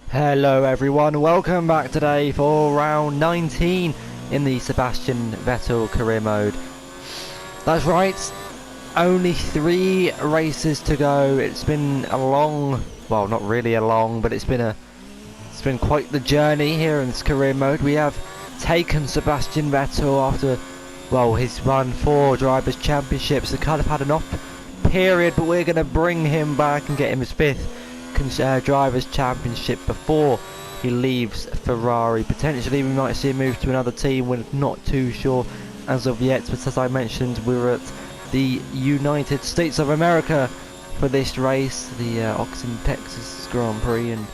Hello everyone, welcome back today for round 19 in the Sebastian Vettel career mode. That's right, only 3 races to go. It's been a long, well not really a long, but it's been quite the journey here in this career mode. We have taken Sebastian Vettel after, well, he's won 4 Drivers' Championships. He kind of had an off period, but we're going to bring him back and get him his 5th Drivers' Championship before he leaves Ferrari. Potentially we might see him move to another team. We're not too sure as of yet, but as I mentioned, we're at the United States of America for this race, the Austin, Texas Grand Prix, and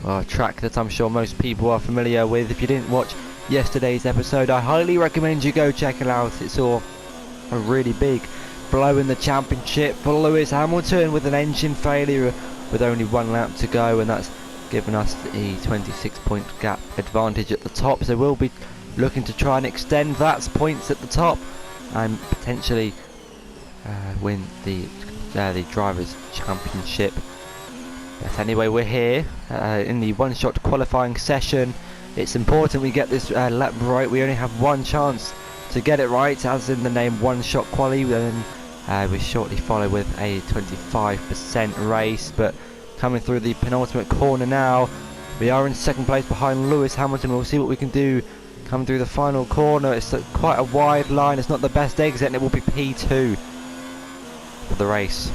a track that I'm sure most people are familiar with. If you didn't watch yesterday's episode, I highly recommend you go check it out. It saw a really big blow in the championship for Lewis Hamilton with an engine failure with only 1 lap to go, and that's given us a 26-point gap advantage at the top. So we'll be looking to try and extend that points at the top and potentially win the Drivers' Championship. But anyway, we're here in the one-shot qualifying session. It's important we get this lap right. We only have 1 chance to get it right, as in the name one-shot quali. Then we shortly follow with a 25% race, but coming through the penultimate corner now, we are in 2nd place behind Lewis Hamilton. We'll see what we can do coming through the final corner. It's quite a wide line, it's not the best exit, and it will be P2 for the race.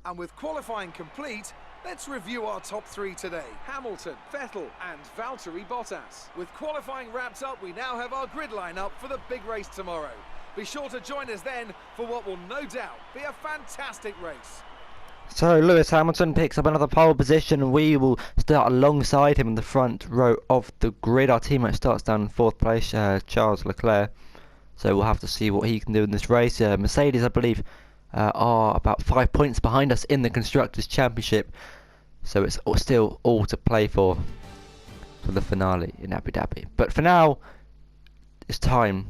And with qualifying complete, let's review our top 3 today. Hamilton, Vettel and Valtteri Bottas. With qualifying wrapped up, we now have our grid lineup for the big race tomorrow. Be sure to join us then for what will no doubt be a fantastic race. So Lewis Hamilton picks up another pole position, and we will start alongside him in the front row of the grid. Our teammate starts down in 4th place, Charles Leclerc. So we'll have to see what he can do in this race. Mercedes, I believe, are about 5 points behind us in the Constructors' Championship, so it's still all to play for the finale in Abu Dhabi. But for now, it's time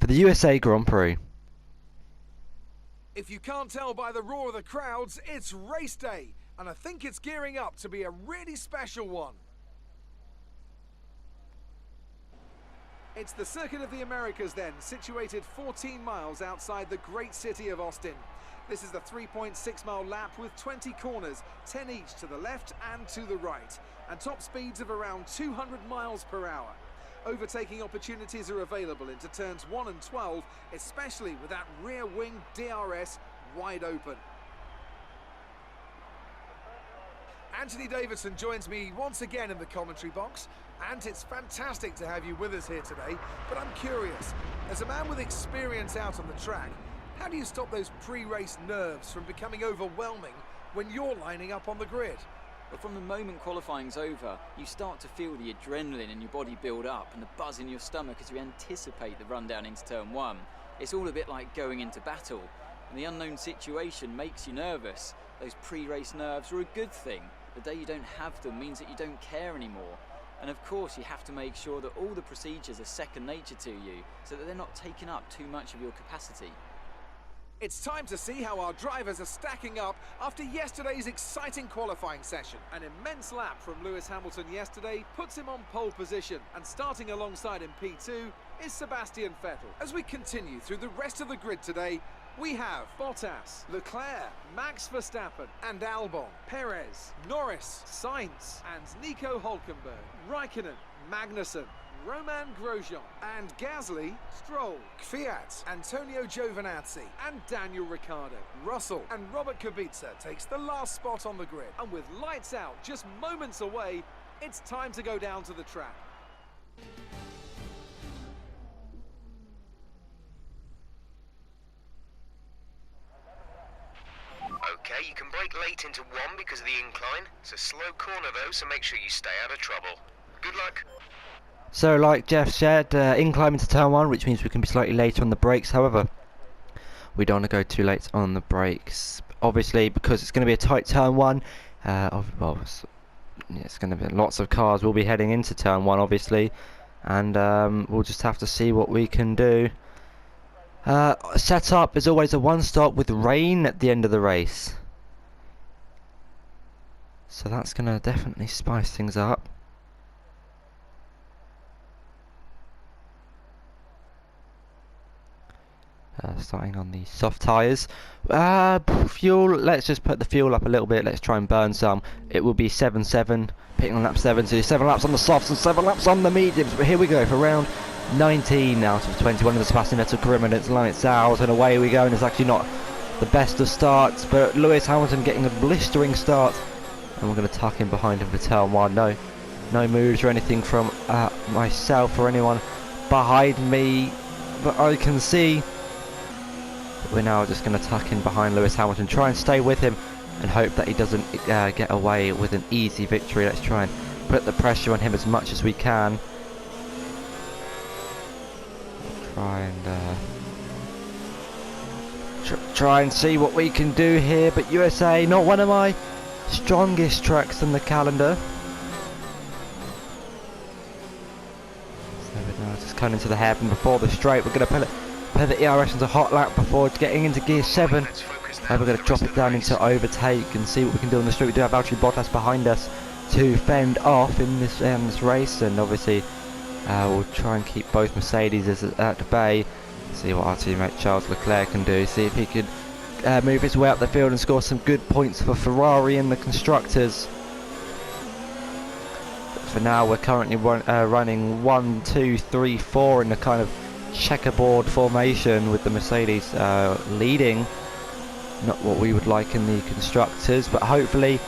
for the USA Grand Prix. If you can't tell by the roar of the crowds, it's race day, and I think it's gearing up to be a really special one. It's the Circuit of the Americas then, situated 14 miles outside the great city of Austin. This is the 3.6-mile lap with 20 corners, 10 each to the left and to the right, and top speeds of around 200 miles per hour. Overtaking opportunities are available into turns 1 and 12, especially with that rear wing DRS wide open. Anthony Davidson joins me once again in the commentary box, and it's fantastic to have you with us here today. But I'm curious, as a man with experience out on the track, how do you stop those pre-race nerves from becoming overwhelming when you're lining up on the grid? But from the moment qualifying's over, you start to feel the adrenaline in your body build up and the buzz in your stomach as you anticipate the run down into turn 1. It's all a bit like going into battle, and the unknown situation makes you nervous. Those pre-race nerves are a good thing. The day you don't have them means that you don't care anymore. And of course you have to make sure that all the procedures are second nature to you, so that they're not taking up too much of your capacity. It's time to see how our drivers are stacking up after yesterday's exciting qualifying session. An immense lap from Lewis Hamilton yesterday puts him on pole position, and starting alongside him P2 is Sebastian Vettel. As we continue through the rest of the grid today, we have Bottas, Leclerc, Max Verstappen and Albon, Perez, Norris, Sainz and Nico Hülkenberg, Raikkonen, Magnussen, Roman Grosjean and Gasly, Stroll, Kvyat, Antonio Giovinazzi and Daniel Ricciardo. Russell and Robert Kubica takes the last spot on the grid, and with lights out just moments away, it's time to go down to the track. Okay, you can brake late into 1 because of the incline. It's a slow corner though, so make sure you stay out of trouble. Good luck. So like Jeff said, incline into turn 1, which means we can be slightly later on the brakes. However, we don't want to go too late on the brakes, obviously, because it's going to be a tight turn 1. It's going to be lots of cars will be heading into turn 1, obviously, and we'll just have to see what we can do. Setup is always a one stop with rain at the end of the race. So that's going to definitely spice things up. Starting on the soft tyres. Fuel, let's just put the fuel up a little bit. Let's try and burn some. It will be 7-7, pitting on lap 7. So 7 laps on the softs and 7 laps on the mediums. But here we go for round 19 out of 21 of the Sebastian Vettel career mode. It's lights out and away we go. And it's actually not the best of starts, but Lewis Hamilton getting a blistering start. And we're going to tuck in behind him for turn 1. No moves or anything from myself or anyone behind me, but I can see. We're now just going to tuck in behind Lewis Hamilton, try and stay with him and hope that he doesn't get away with an easy victory. Let's try and put the pressure on him as much as we can. Try and see what we can do here, but USA, not one of my strongest tracks on the calendar. So we're now just coming into the hairpin before the straight. We're going to put the ERS into hot lap before getting into gear 7. And we're going to drop it down into overtake and see what we can do on the street. We do have Valtteri Bottas behind us to fend off in this race, and obviously we'll try and keep both Mercedes at bay. See what our teammate Charles Leclerc can do. See if he could move his way up the field and score some good points for Ferrari in the constructors. But for now, we're currently running 1, 2, 3, 4 in the kind of checkerboard formation with the Mercedes leading. Not what we would like in the constructors, but hopefully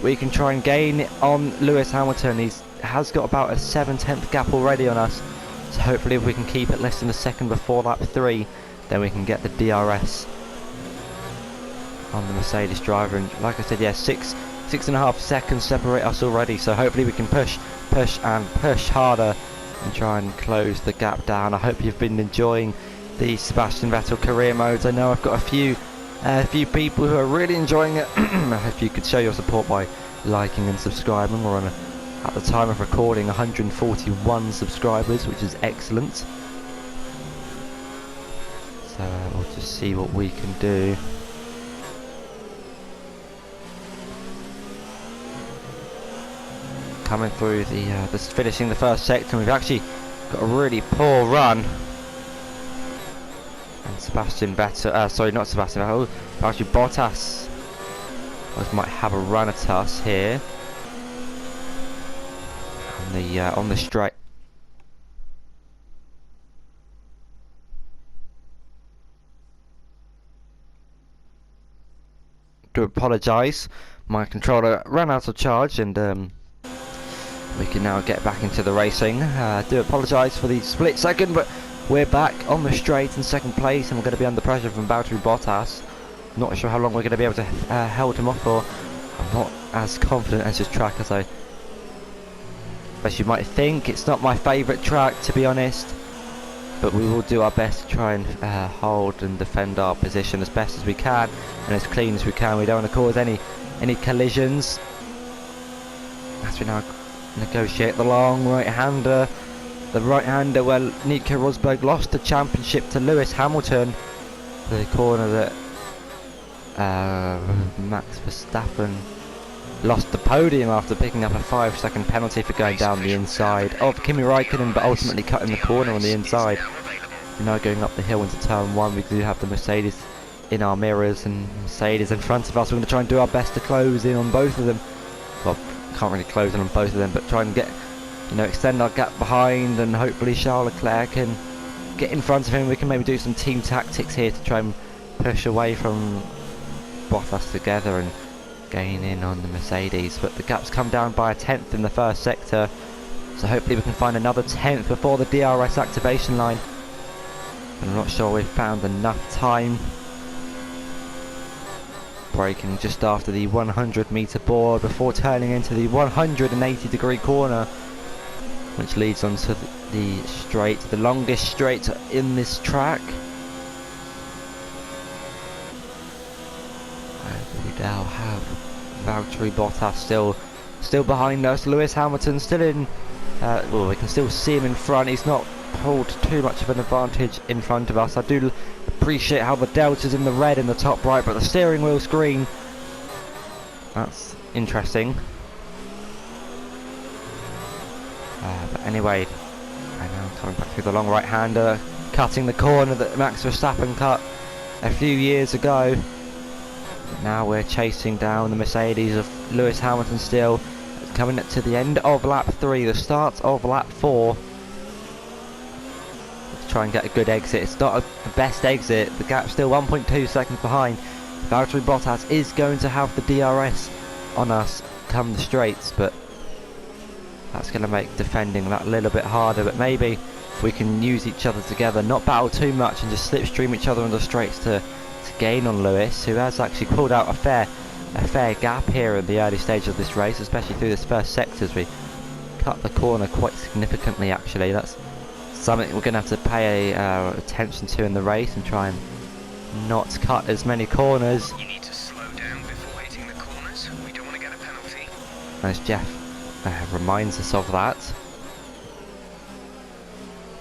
we can try and gain on Lewis Hamilton. He has got about a 7/10 gap already on us, so hopefully if we can keep it less than a second before lap 3, then we can get the DRS on the Mercedes driver. And like I said, yeah, 6.5 seconds separate us already, so hopefully we can push harder and try and close the gap down. I hope you've been enjoying the Sebastian Vettel career modes. I know I've got a few people who are really enjoying it. I hope you could show your support by liking and subscribing. We're on at the time of recording 141 subscribers, which is excellent. So we'll just see what we can do. Coming through just finishing the first sector, we've actually got a really poor run. And Sebastian Vettel, sorry, not Sebastian Vettel, Valtteri Bottas might have a run at us here on the straight. Do apologise, my controller ran out of charge, and we can now get back into the racing. Do apologise for the split second, but we're back on the straight in second place, and we're going to be under pressure from Valtteri Bottas. Not sure how long we're going to be able to hold him off for. I'm not as confident as this track as you might think. It's not my favourite track, to be honest, but we will do our best to try and hold and defend our position as best as we can and as clean as we can. We don't want to cause any collisions. As we now negotiate the long right-hander. The right-hander where Nico Rosberg lost the championship to Lewis Hamilton. The corner that Max Verstappen lost the podium after picking up a 5-second penalty for going down the inside of Kimi Raikkonen, but ultimately cutting the corner on the inside. We're now going up the hill into turn 1. We do have the Mercedes in our mirrors and Mercedes in front of us. We're going to try and do our best to close in on both of them. Well, can't really close in on both of them, but try and get, extend our gap behind, and hopefully Charles Leclerc can get in front of him. We can maybe do some team tactics here to try and push away from Bottas together and gain in on the Mercedes. But the gap's come down by a 1/10 in the first sector, so hopefully we can find another 1/10 before the DRS activation line. But I'm not sure we've found enough time. Braking just after the 100-meter board before turning into the 180-degree corner, which leads onto the straight, the longest straight in this track. And we now have Valtteri Bottas still behind us. Lewis Hamilton still in. Well, we can still see him in front. He's not pulled too much of an advantage in front of us. I do appreciate how the delta's in the red in the top right, but the steering wheel's green. That's interesting. But anyway, I know coming back through the long right-hander, cutting the corner that Max Verstappen cut a few years ago. But now we're chasing down the Mercedes of Lewis Hamilton still. It's coming to the end of lap 3, the start of lap 4. Let's try and get a good exit. It's not the best exit. The gap's still 1.2 seconds behind. Valtteri Bottas is going to have the DRS on us come the straights, but that's going to make defending that a little bit harder. But maybe we can use each other together, not battle too much, and just slipstream each other on the straights to gain on Lewis, who has actually pulled out a fair gap here in the early stage of this race, especially through this first sector as we cut the corner quite significantly. Actually, that's something we're going to have to pay attention to in the race and try and not cut as many corners. You need to slow down before hitting the corners. We don't want to get a penalty. As Jeff reminds us of that.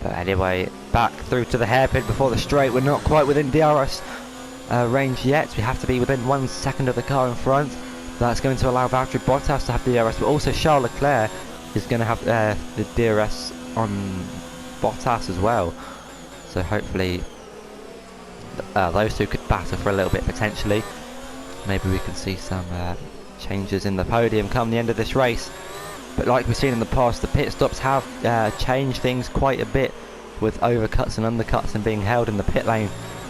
But anyway, back through to the hairpin before the straight. We're not quite within DRS range yet. We have to be within 1 second of the car in front. That's going to allow Valtteri Bottas to have DRS, but also Charles Leclerc is going to have the DRS on Bottas as well. So hopefully those two could battle for a little bit potentially. Maybe we can see some changes in the podium come the end of this race. But like we've seen in the past, the pit stops have changed things quite a bit with overcuts and undercuts and being held in the pit lane.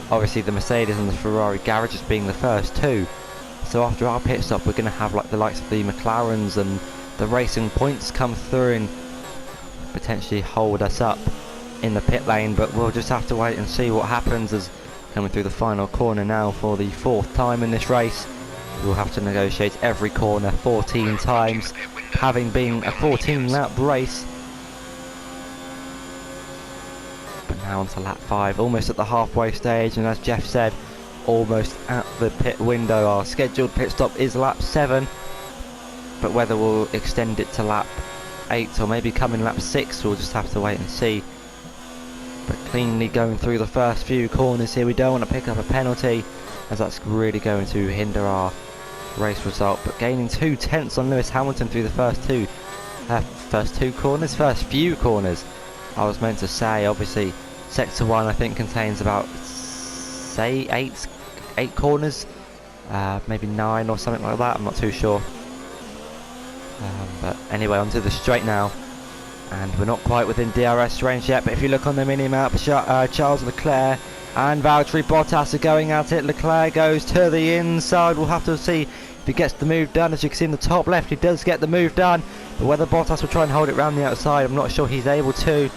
Obviously the Mercedes and the Ferrari garages being the first two. So after our pit stop we're going to have like the likes of the McLarens and the Racing Points come through and potentially hold us up in the pit lane. But we'll just have to wait and see what happens as coming through the final corner now for the 4th time in this race. We'll have to negotiate every corner 14 times, having been a 14 lap race. But now on to lap 5, almost at the halfway stage, and as Jeff said, almost at the pit window. Our scheduled pit stop is lap 7, but whether we'll extend it to lap 8 or maybe come in lap 6, we'll just have to wait and see. But cleanly going through the first few corners here, we don't want to pick up a penalty, as that's really going to hinder our race result. But gaining 2 tenths on Lewis Hamilton through the first few corners, I was meant to say. Obviously sector 1 I think contains about say 8 corners, maybe 9 or something like that, I'm not too sure. But anyway, onto the straight now, and we're not quite within DRS range yet. But if you look on the mini-map, Charles Leclerc and Valtteri Bottas are going at it. Leclerc goes to the inside. We'll have to see if he gets the move done. As you can see in the top left, he does get the move done. But whether Bottas will try and hold it round the outside, I'm not sure he's able to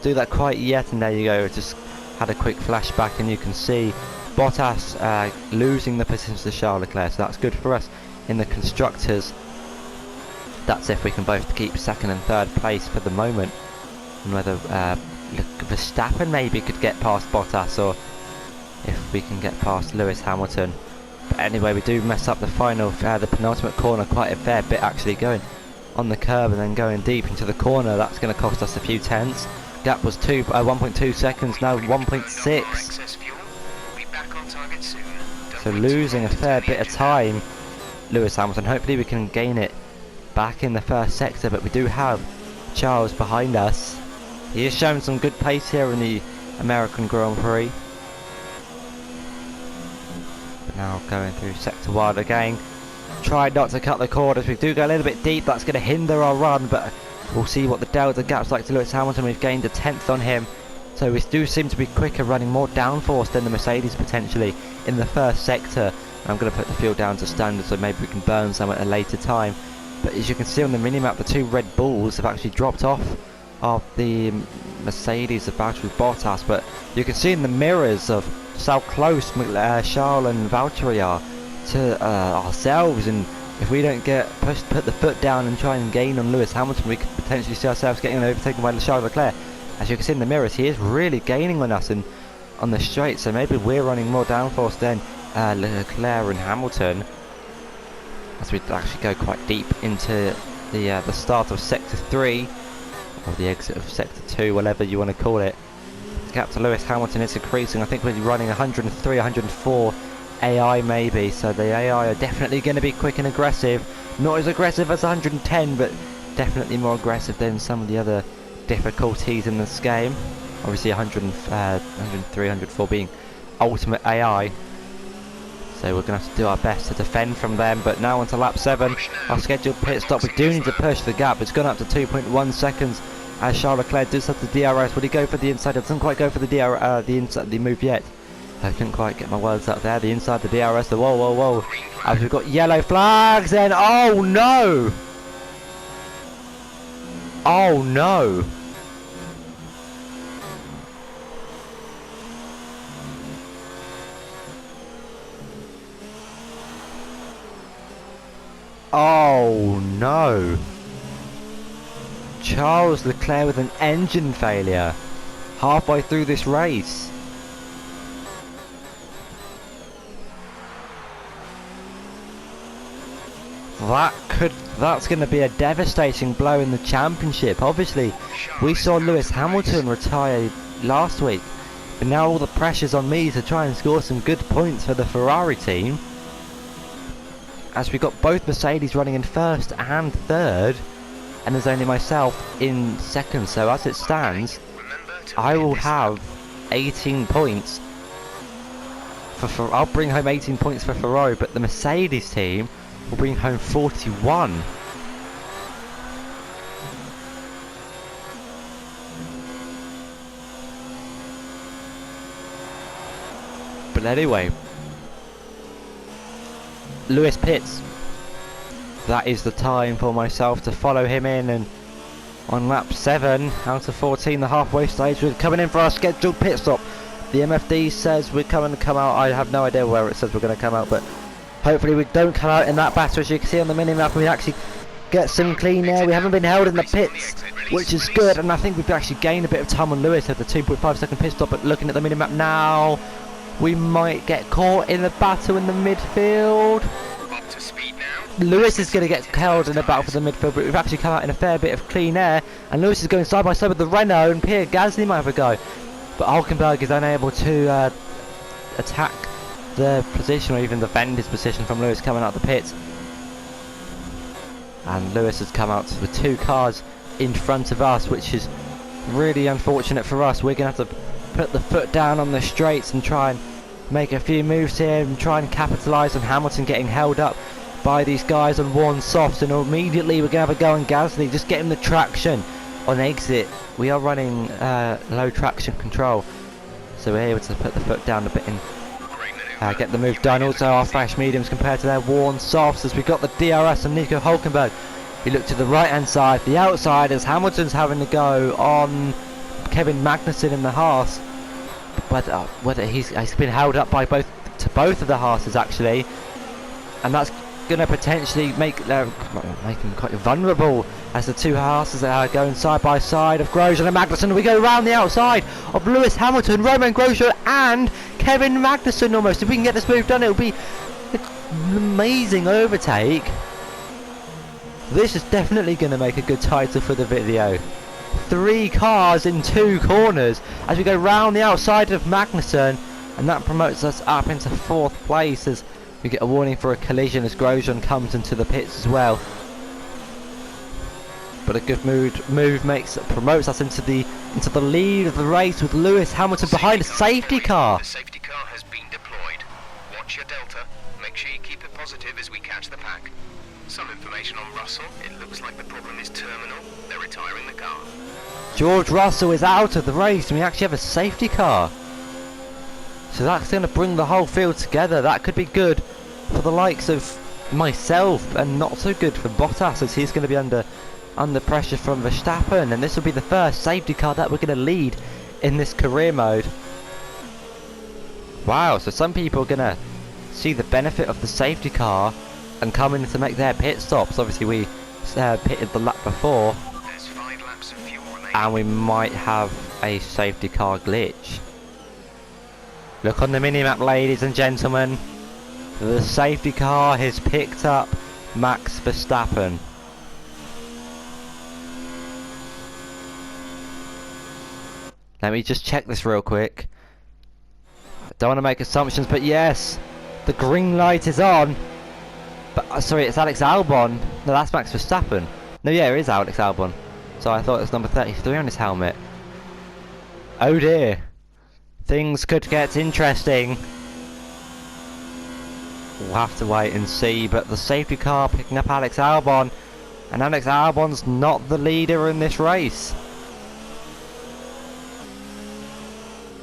do that quite yet. And there you go, just had a quick flashback and you can see Bottas losing the position to Charles Leclerc. So that's good for us in the constructors. That's if we can both keep 2nd and 3rd place for the moment. And whether Verstappen maybe could get past Bottas, or if we can get past Lewis Hamilton. But anyway, we do mess up the penultimate corner quite a fair bit, actually going on the curb and then going deep into the corner. That's going to cost us a few tenths. Gap was 1.2 seconds, now 1.6. So losing a fair bit of time, Lewis Hamilton. Hopefully we can gain it back in the first sector, but we do have Charles behind us. He has shown some good pace here in the American Grand Prix. But now going through sector 1 again. Try not to cut the corners. We do go a little bit deep. That's going to hinder our run, but we'll see what the delta gap's like to Lewis Hamilton. We've gained a 10th on him. So we do seem to be quicker, running more downforce than the Mercedes potentially in the first sector. I'm going to put the fuel down to standard, so maybe we can burn some at a later time. But as you can see on the minimap, the 2 Red Bulls have actually dropped off of the Mercedes of Valtteri Bottas. But you can see in the mirrors of how close Charles and Valtteri are to ourselves, and if we don't put the foot down and try and gain on Lewis Hamilton, we could potentially see ourselves getting overtaken by Charles Leclerc. As you can see in the mirrors, he is really gaining on us and on the straight, so maybe we're running more downforce than Leclerc and Hamilton, as we actually go quite deep into the start of sector 3, or the exit of sector 2, whatever you want to call it. The gap to Lewis Hamilton is increasing. I think we're running 103, 104 AI maybe, so the AI are definitely going to be quick and aggressive. Not as aggressive as 110, but definitely more aggressive than some of the other difficulties in this game. Obviously 103, 104 being ultimate AI. So we're going to have to do our best to defend from them. But now onto lap 7, our scheduled pit stop. We do need to push the gap. It's gone up to 2.1 seconds as Charles Leclerc does have the DRS. Will he go for the inside? It doesn't quite go for the inside, the move yet. I couldn't quite get my words out there. The inside, the DRS, the whoa, whoa, whoa. As we've got yellow flags then. Oh no! Oh no! Oh no! Charles Leclerc with an engine failure halfway through this race. That's going to be a devastating blow in the championship. Obviously, we saw Lewis Hamilton retire last week, but now all the pressure's on me to try and score some good points for the Ferrari team. As we got both Mercedes running in first and third, and there's only myself in second. So as it stands, I will have 18 points. I'll bring home 18 points for Ferrari, but the Mercedes team will bring home 41. But anyway, Lewis pits. That is the time for myself to follow him in, and on lap 7 out of 14, the halfway stage, we're coming in for our scheduled pit stop. The MFD says we're coming to come out. I have no idea where it says we're going to come out, but hopefully we don't come out in that battle. As you can see on the mini-map, we actually get some clean air. We haven't been held in the pits, which is good, and I think we've actually gained a bit of time on Lewis at the 2.5 second pit stop. But looking at the mini-map now, we might get caught in the battle in the midfield. Lewis is going to get held in a battle for the midfield, but we've actually come out in a fair bit of clean air, and Lewis is going side by side with the Renault, and Pierre Gasly might have a go, but Hulkenberg is unable to attack the position or even defend his position from Lewis coming out the pits. And Lewis has come out with 2 cars in front of us, which is really unfortunate for us. We're going to have to put the foot down on the straights and try and make a few moves here and try and capitalise on Hamilton getting held up by these guys on worn softs, and immediately we're going to have a go on Gasly, just get him the traction on exit. We are running low traction control, so we're able to put the foot down a bit and get the move done. Also our fresh mediums compared to their worn softs, as we got the DRS on Nico Hulkenberg. We look to the right hand side, the outside, as Hamilton's having to go on Kevin Magnussen in the Haas, whether he's been held up by both of the Haases actually, and that's going to potentially make him quite vulnerable, as the 2 Haases are going side by side of Grosjean and Magnussen. We go around the outside of Lewis Hamilton, Romain Grosjean and Kevin Magnussen almost. If we can get this move done, it'll be an amazing overtake. This is definitely going to make a good title for the video. 3 cars in 2 corners as we go round the outside of Magnussen, and that promotes us up into 4th place as we get a warning for a collision as Grosjean comes into the pits as well. But a good move promotes us into the lead of the race, with Lewis Hamilton behind a safety car. The safety car has been deployed. Watch your delta. Make sure you keep it positive as we catch the pack. Some information on Russell. It looks like the problem is terminal. They're retiring the car. George Russell is out of the race, and we actually have a safety car. So that's going to bring the whole field together. That could be good for the likes of myself, and not so good for Bottas, as he's going to be under pressure from Verstappen, and this will be the first safety car that we're going to lead in this career mode. Wow, so some people are going to see the benefit of the safety car and come in to make their pit stops. Obviously we pitted the lap before, There's 5 laps of fuel remaining. and we might have a safety car glitch. Look on the mini-map, ladies and gentlemen. The safety car has picked up Max Verstappen. Let me just check this real quick. I don't want to make assumptions, but yes, the green light is on. But sorry, it's Alex Albon. No, that's Max Verstappen. No, yeah, it is Alex Albon. So I thought it was number 33 on his helmet. Oh dear. Things could get interesting. We'll have to wait and see, but the safety car picking up Alex Albon, and Alex Albon's not the leader in this race.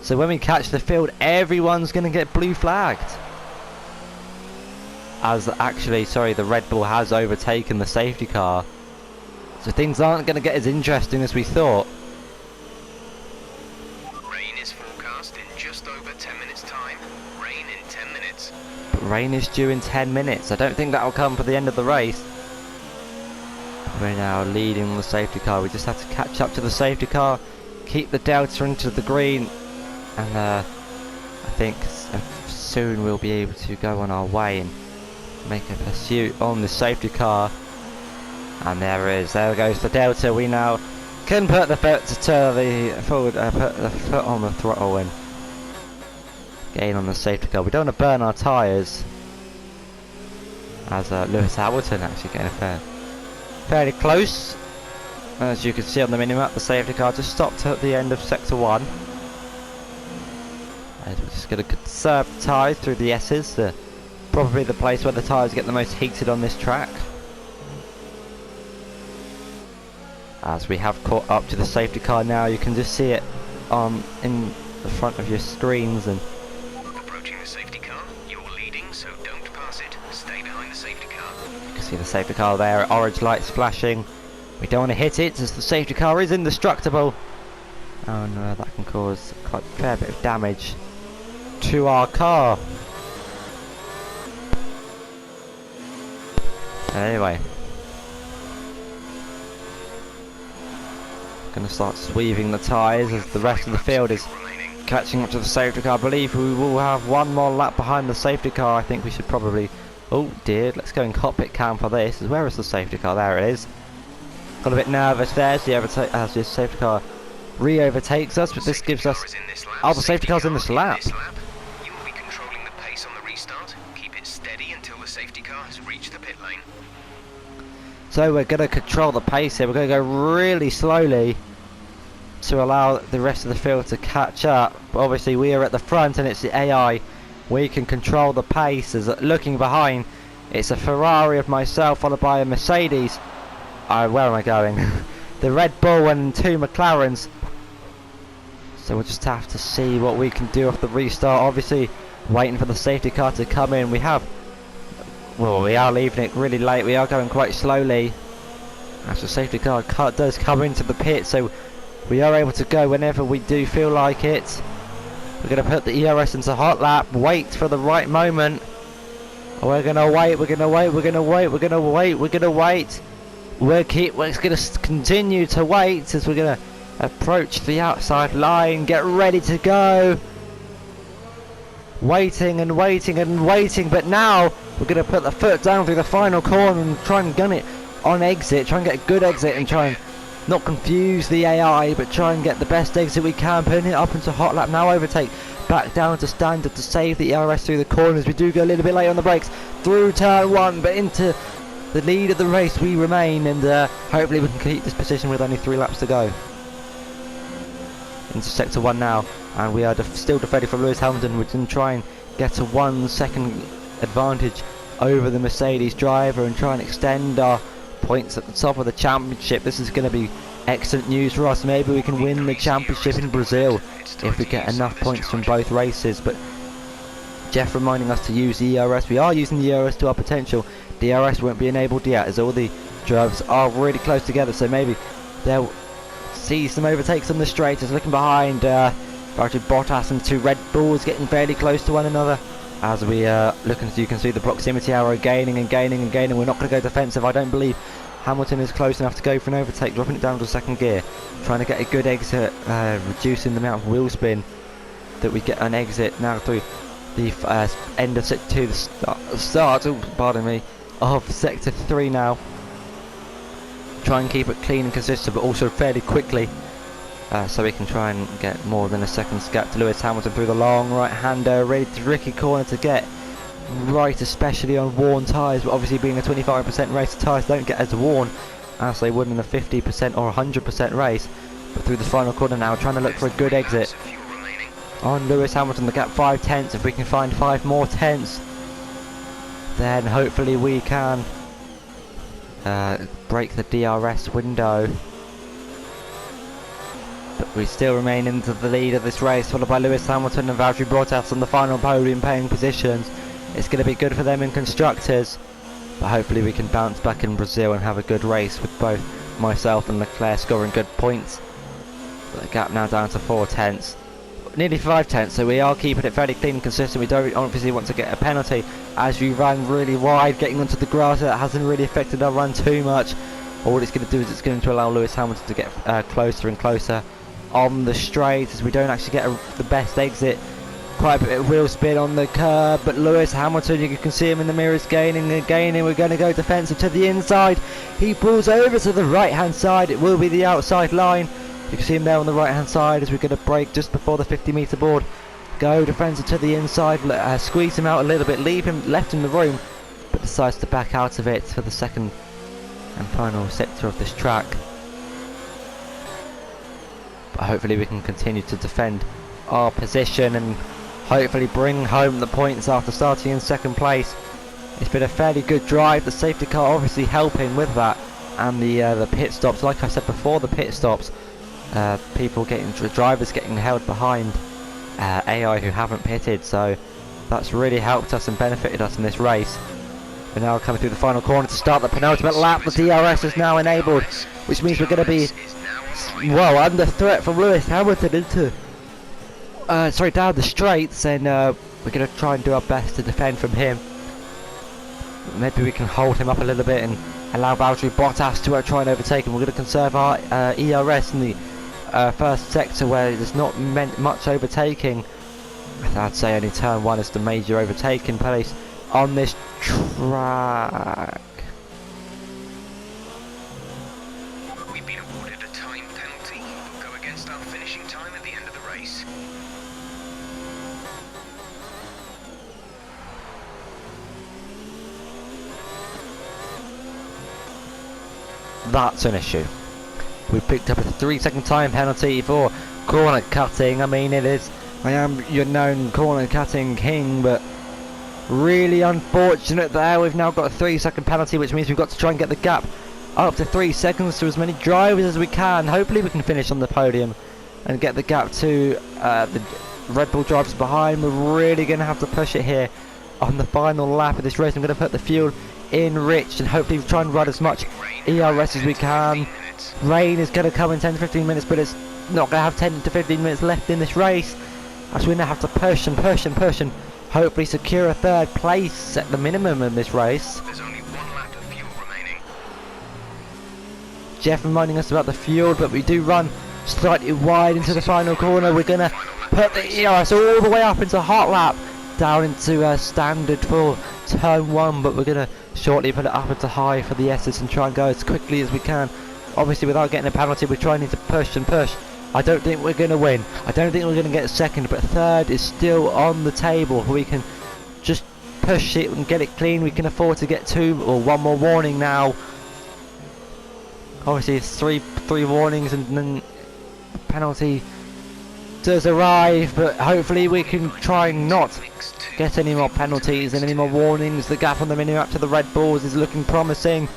So when we catch the field, everyone's going to get blue flagged. As actually, sorry, the Red Bull has overtaken the safety car. So things aren't going to get as interesting as we thought. Rain is forecast in just over 10 minutes time. Rain in 10 minutes. But rain is due in 10 minutes. I don't think that will come for the end of the race. We're now leading the safety car. We just have to catch up to the safety car, keep the delta into the green, and I think soon we'll be able to go on our way and make a pursuit on the safety car. And there goes the delta. We now can put the foot to the forward, put the foot on the throttle and gain on the safety car. We don't want to burn our tyres, as Lewis Hamilton actually getting fairly close. As you can see on the minimap, the safety car just stopped at the end of sector 1. As we're just going to conserve the tyres through the S's, probably the place where the tyres get the most heated on this track. As we have caught up to the safety car now, you can just see it in the front of your screens. And Approaching the safety car, you're leading, so don't pass it. Stay behind the safety car. you can see the safety car there, orange lights flashing. We don't want to hit it as the safety car is indestructible. Oh no, that can cause quite a fair bit of damage to our car. Anyway, going to start sweeping the tyres as the rest of the field is catching up to the safety car. I believe we will have one more lap behind the safety car. I think we should probably... Oh dear, let's go in cockpit cam for this. Where is the safety car? There it is. Got a bit nervous there as the safety car re-overtakes us, but this gives us... Oh, the safety car's in this lap. You will be controlling the pace on the restart. Keep it steady until the safety car has reached the pit lane. So we're going to control the pace here. We're going to go really slowly to allow the rest of the field to catch up. But obviously we are at the front and it's the AI. We can control the pace. As looking behind, it's a Ferrari of myself followed by a Mercedes. Where am I going? The Red Bull and 2 McLarens. So we'll just have to see what we can do off the restart. Obviously waiting for the safety car to come in. We are leaving it really late. We are going quite slowly as the safety car does come into the pit, so we are able to go whenever we do feel like it. We're going to put the ERS into hot lap, wait for the right moment. We're going to wait, we're going to wait, we're going to wait, we're going to wait, we're going to wait. We're going to continue to wait as we're going to approach the outside line, get ready to go. Waiting and waiting and waiting, but now we're going to put the foot down through the final corner and try and gun it on exit, try and get a good exit and try and not confuse the AI, but try and get the best exit we can, putting it up into hot lap, now overtake, back down to standard to save the ERS through the corners. We do go a little bit late on the brakes through turn 1, but into the lead of the race we remain, and hopefully we can keep this position with only 3 laps to go. Into sector 1 now, and we are still defending from Lewis Hamilton. We can try and get a 1 second advantage over the Mercedes driver and try and extend our points at the top of the championship. This is going to be excellent news for us. Maybe we can win the championship in Brazil if we get enough points from both races. But Jeff reminding us to use the ERS. We are using the ERS to our potential. The ERS won't be enabled yet as all the drivers are really close together, so maybe they'll see some overtakes on the straight. As looking behind, Bottas and 2 Red Bulls getting fairly close to one another. As we look, as you can see, the proximity arrow gaining and gaining and gaining. We're not going to go defensive. I don't believe Hamilton is close enough to go for an overtake, dropping it down to second gear, trying to get a good exit, reducing the amount of wheel spin that we get an exit now through the end of sector 2, the start, of sector 3 now. Try and keep it clean and consistent, but also fairly quickly so we can try and get more than a second's gap to Lewis Hamilton through the long right-hander. Really tricky corner to get right, especially on worn tyres, but obviously being a 25% race, the tyres don't get as worn as they would in a 50% or 100% race. But through the final corner now, trying to look for a good exit on Lewis Hamilton. The gap 5 tenths. If we can find 5 more tenths, then hopefully we can break the DRS window. But we still remain into the lead of this race, followed by Lewis Hamilton and Valtteri Bottas on the final podium paying positions. It's going to be good for them in constructors, but hopefully we can bounce back in Brazil and have a good race with both myself and Leclerc scoring good points. But the gap now down to 4 tenths, nearly 5 tenths, so we are keeping it fairly clean and consistent. We don't obviously want to get a penalty as we ran really wide, getting onto the grass. That hasn't really affected our run too much. All it's going to do is it's going to allow Lewis Hamilton to get closer and closer on the straight, as we don't actually get the best exit. Quite a bit of wheel spin on the curb, but Lewis Hamilton, you can see him in the mirrors gaining and gaining. We're going to go defensive to the inside. He pulls over to the right hand side. It will be the outside line. You can see him there on the right hand side as we're going to brake just before the 50-meter board. Go defensive to the inside, squeeze him out a little bit, left him the room, but decides to back out of it for the second and final sector of this track. But hopefully we can continue to defend our position and hopefully bring home the points after starting in second place. It's been a fairly good drive, the safety car obviously helping with that, and the pit stops. Like I said before, the pit stops, drivers getting held behind AI who haven't pitted, so that's really helped us and benefited us in this race. We're now coming through the final corner to start the penultimate lap. The DRS is now enabled, which means we're going to be under threat from Lewis Hamilton into down the straights, and we're going to try and do our best to defend from him. Maybe we can hold him up a little bit and allow Valtteri Bottas to try and overtake him. We're going to conserve our ERS in the first sector where there's not much overtaking. I'd say only turn 1 is the major overtaking place on this track. We've been awarded a time penalty. We'll go against our finishing time at the end of the race. That's an issue. We picked up a 3-second time penalty for corner cutting. I mean, I am your known corner cutting king, but really unfortunate there. We've now got a 3-second penalty, which means we've got to try and get the gap up to 3 seconds to as many drivers as we can. Hopefully we can finish on the podium and get the gap to the Red Bull drivers behind. We're really going to have to push it here on the final lap of this race. I'm going to put the fuel in rich and hopefully try and run as much ERS as we can. Rain is going to come in 10 to 15 minutes, but it's not going to have 10 to 15 minutes left in this race, as we're going to have to push and push and push and hopefully secure a 3rd place at the minimum in this race. There's only 1 lap of fuel remaining. Jeff reminding us about the fuel, but we do run slightly wide into the final corner. We're going to put the ERS all the way up into hot lap, down into standard for turn 1, but we're going to shortly put it up into high for the S's and try and go as quickly as we can. Obviously without getting a penalty, we're trying to push and push. I don't think we're going to win. I don't think we're going to get 2nd, but 3rd is still on the table. We can just push it and get it clean. We can afford to get 2 or 1 more warning now. Obviously it's three warnings and then penalty does arrive, but hopefully we can try and not get any more penalties and any more warnings. The gap on the mini-map to the Red Bulls is looking promising,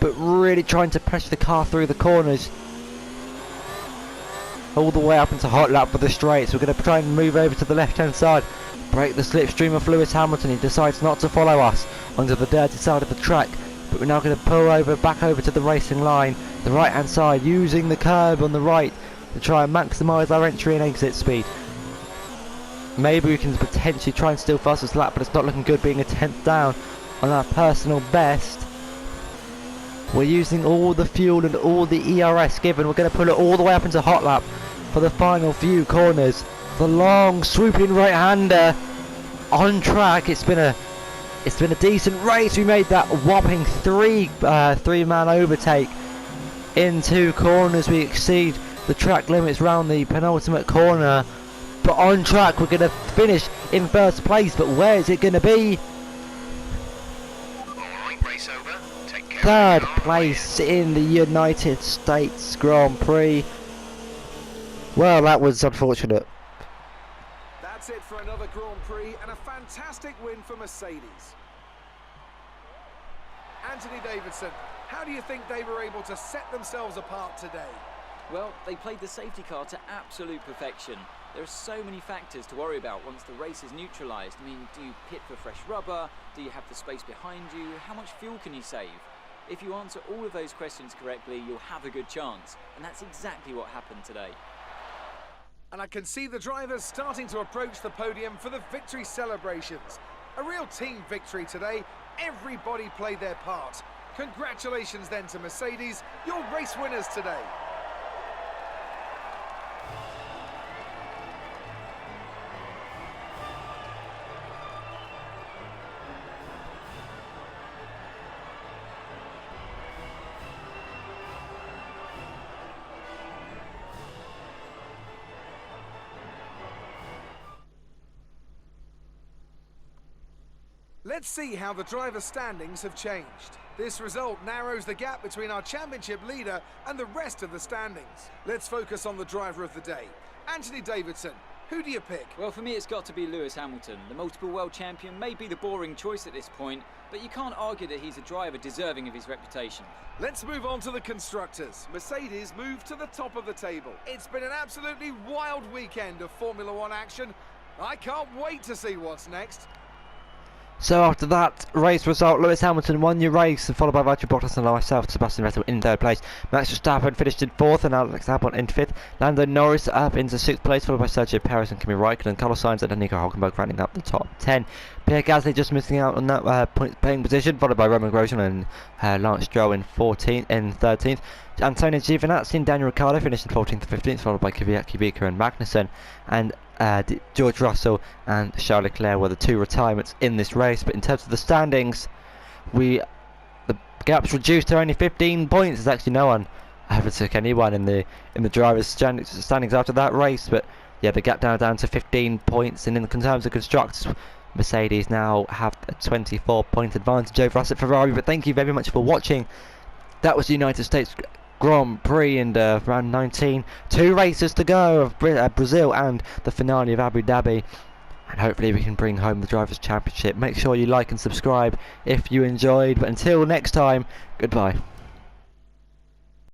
but really trying to push the car through the corners all the way up into hot lap for the straights. We're going to try and move over to the left hand side, break the slipstream of Lewis Hamilton. He decides not to follow us onto the dirty side of the track, but we're now going to pull back over to the racing line, the right hand side, using the curb on the right to try and maximise our entry and exit speed. Maybe we can potentially try and steal fastest lap, but it's not looking good, being a 10th down on our personal best. We're using all the fuel and all the ERS given. We're going to pull it all the way up into hot lap for the final few corners. The long swooping right hander on track. It's been a decent race. We made that whopping three-man overtake in 2 corners. We exceed the track limits round the penultimate corner. But on track, we're going to finish in first place. But where is it going to be? Alright, race over. Take care. Third place in the United States Grand Prix. Well, that was unfortunate. That's it for another Grand Prix and a fantastic win for Mercedes. Anthony Davidson, how do you think they were able to set themselves apart today? Well, they played the safety car to absolute perfection. There are so many factors to worry about once the race is neutralised. I mean, do you pit for fresh rubber? Do you have the space behind you? How much fuel can you save? If you answer all of those questions correctly, you'll have a good chance. And that's exactly what happened today. And I can see the drivers starting to approach the podium for the victory celebrations. A real team victory today. Everybody played their part. Congratulations then to Mercedes, your race winners today. Let's see how the driver standings have changed. This result narrows the gap between our championship leader and the rest of the standings. Let's focus on the driver of the day. Anthony Davidson, who do you pick? Well, for me, it's got to be Lewis Hamilton. The multiple world champion may be the boring choice at this point, but you can't argue that he's a driver deserving of his reputation. Let's move on to the constructors. Mercedes moved to the top of the table. It's been an absolutely wild weekend of Formula One action. I can't wait to see what's next. So after that race result, Lewis Hamilton won your race, followed by Valtteri Bottas and myself, Sebastian Vettel in third place. Max Verstappen finished in fourth and Alex Albon in fifth. Lando Norris up into sixth place, followed by Sergio Perez and Kimi Raikkonen. Carlos Sainz and Nico Hülkenberg rounding up the top 10. Pierre Gasly just missing out on that point-paying position, followed by Roman Grosjean and Lance Stroll in 13th. Antonio Giovinazzi and Daniel Ricciardo finished in 14th and 15th, followed by Kubica and Magnussen. And George Russell and Charles Leclerc were the two retirements in this race. But in terms of the standings, the gap's reduced to only 15 points. There's actually no one overtook anyone in the drivers' standings after that race. But yeah, the gap down to 15 points. And in terms of constructors, Mercedes now have a 24-point advantage over us at Ferrari. But thank you very much for watching. That was the United States Grand Prix in round 19. 2 races to go of Brazil and the finale of Abu Dhabi. And hopefully we can bring home the Drivers' Championship. Make sure you like and subscribe if you enjoyed. But until next time, goodbye.